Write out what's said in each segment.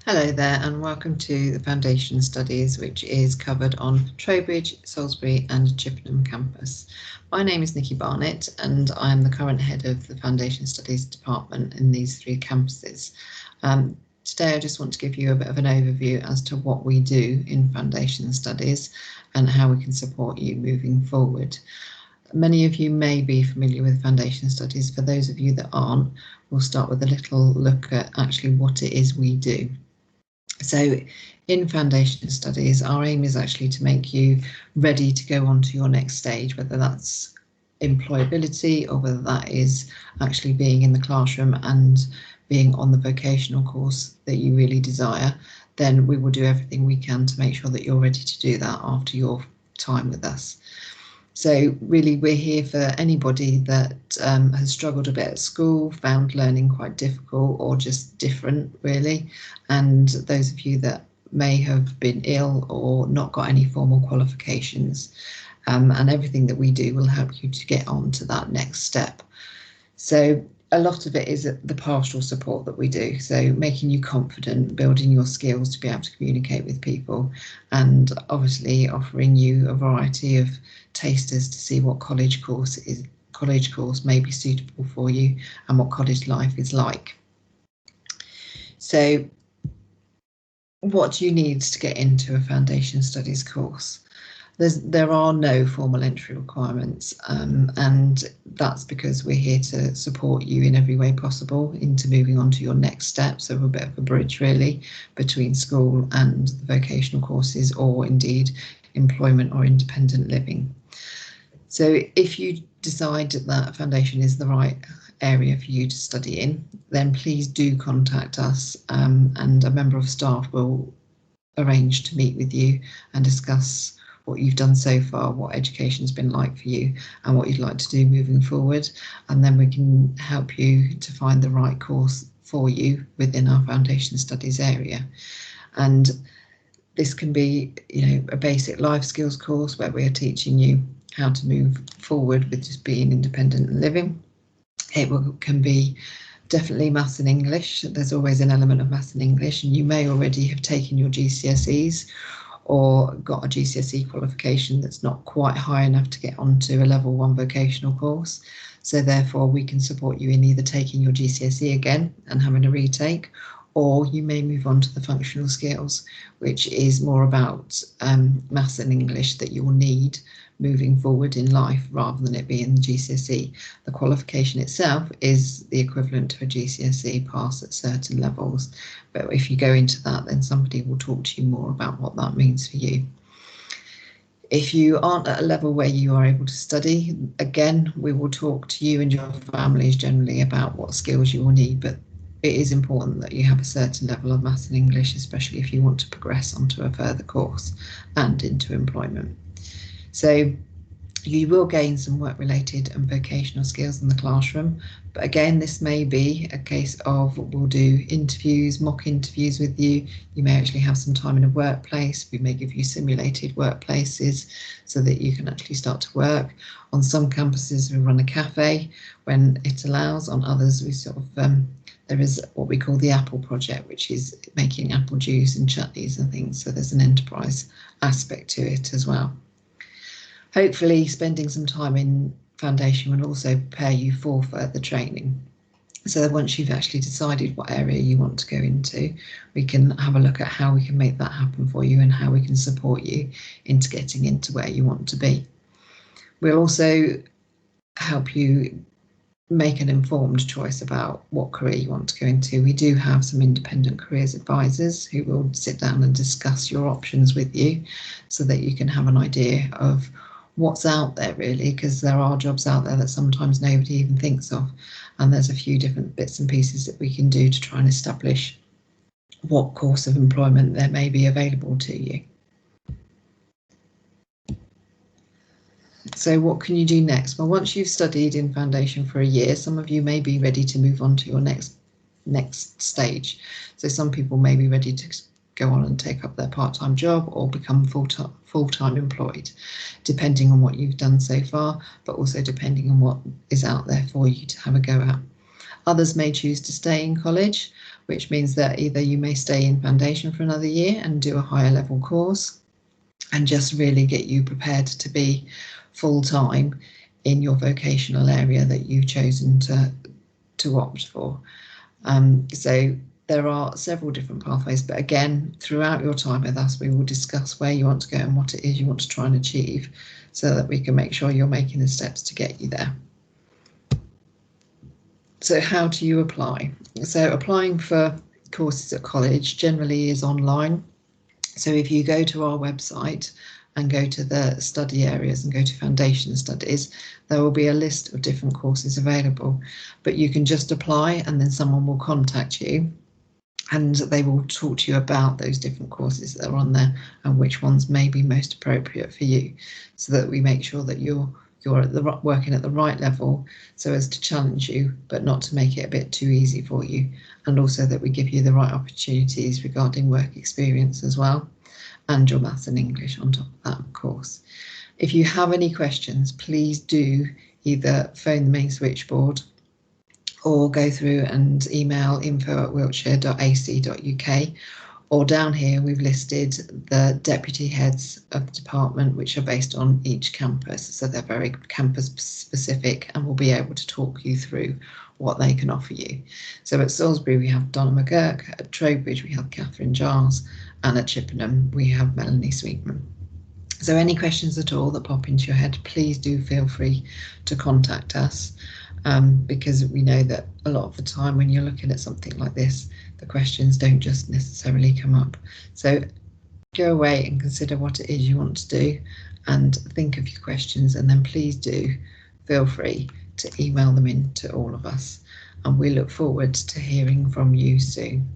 Hello there and welcome to the Foundation Studies, which is covered on Trowbridge, Salisbury and Chippenham campus. My name is Nikki Barnett and I am the current head of the Foundation Studies department in these three campuses. Today I just want to give you a bit of an overview as to what we do in Foundation Studies and how we can support you moving forward. Many of you may be familiar with Foundation Studies. For those of you that aren't, we'll start with a little look at actually what it is we do. So in Foundation Studies, our aim is actually to make you ready to go on to your next stage, whether that's employability or whether that is actually being in the classroom and being on the vocational course that you really desire. Then we will do everything we can to make sure that you're ready to do that after your time with us. So really, we're here for anybody that has struggled a bit at school, found learning quite difficult or just different, really. And those of you that may have been ill or not got any formal qualifications. And everything that we do will help you to get on to that next step. So a lot of it is the pastoral support that we do. So making you confident, building your skills to be able to communicate with people, and obviously offering you a variety of tasters to see what college course may be suitable for you and what college life is like. So what do you need to get into a Foundation Studies course? There are no formal entry requirements, and that's because we're here to support you in every way possible into moving on to your next step. So we're a bit of a bridge really between school and the vocational courses, or indeed employment or independent living. So if you decide that Foundation is the right area for you to study in, then please do contact us, and a member of staff will arrange to meet with you and discuss what you've done so far, what education's been like for you and what you'd like to do moving forward. And then we can help you to find the right course for you within our Foundation Studies area. And this can be, a basic life skills course where we're teaching you how to move forward with just being independent and living. It can be definitely maths and English. There's always an element of maths and English, and you may already have taken your GCSEs or got a GCSE qualification that's not quite high enough to get onto a level 1 vocational course. So therefore we can support you in either taking your GCSE again and having a retake, or you may move on to the functional skills, which is more about maths and English that you will need moving forward in life rather than it being the GCSE. The qualification itself is the equivalent to a GCSE pass at certain levels, but if you go into that, then somebody will talk to you more about what that means for you. If you aren't at a level where you are able to study, again, we will talk to you and your families generally about what skills you will need, but it is important that you have a certain level of maths and English, especially if you want to progress onto a further course and into employment. So you will gain some work-related and vocational skills in the classroom, but again, this may be a case of we'll do interviews, mock interviews with you. You may actually have some time in a workplace. We may give you simulated workplaces so that you can actually start to work. On some campuses, we run a cafe when it allows. On others, we there is what we call the Apple Project, which is making apple juice and chutneys and things. So there's an enterprise aspect to it as well. Hopefully spending some time in Foundation will also prepare you for further training. So that once you've actually decided what area you want to go into, we can have a look at how we can make that happen for you and how we can support you into getting into where you want to be. We'll also help you make an informed choice about what career you want to go into. We do have some independent careers advisors who will sit down and discuss your options with you so that you can have an idea of what's out there really, because there are jobs out there that sometimes nobody even thinks of, and there's a few different bits and pieces that we can do to try and establish what course of employment there may be available to you. So what can you do next? Well, once you've studied in Foundation for a year, some of you may be ready to move on to your next stage. So some people may be ready to go on and take up their part-time job or become full-time employed, depending on what you've done so far, but also depending on what is out there for you to have a go at. Others may choose to stay in college, which means that either you may stay in foundation for another year and do a higher level course and just really get you prepared to be full-time in your vocational area that you've chosen to opt for. So there are several different pathways, but again, throughout your time with us, we will discuss where you want to go and what it is you want to try and achieve so that we can make sure you're making the steps to get you there. So how do you apply? So applying for courses at college generally is online. So if you go to our website and go to the study areas and go to foundation studies, there will be a list of different courses available, but you can just apply and then someone will contact you and they will talk to you about those different courses that are on there and which ones may be most appropriate for you, so that we make sure that you're working at the right level so as to challenge you, but not to make it a bit too easy for you, and also that we give you the right opportunities regarding work experience as well, and your maths and English on top of that, of course. If you have any questions, please do either phone the main switchboard or go through and email info@wiltshire.ac.uk, or down here we've listed the deputy heads of the department, which are based on each campus, so they're very campus specific and will be able to talk you through what they can offer you. So at Salisbury we have Donna McGurk, at Trowbridge we have Catherine Giles, and at Chippenham we have Melanie Sweetman. So any questions at all that pop into your head, please do feel free to contact us, because we know that a lot of the time when you're looking at something like this, the questions don't just necessarily come up. So go away and consider what it is you want to do and think of your questions, and then please do feel free to email them in to all of us, and we look forward to hearing from you soon.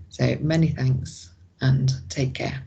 So many thanks and take care.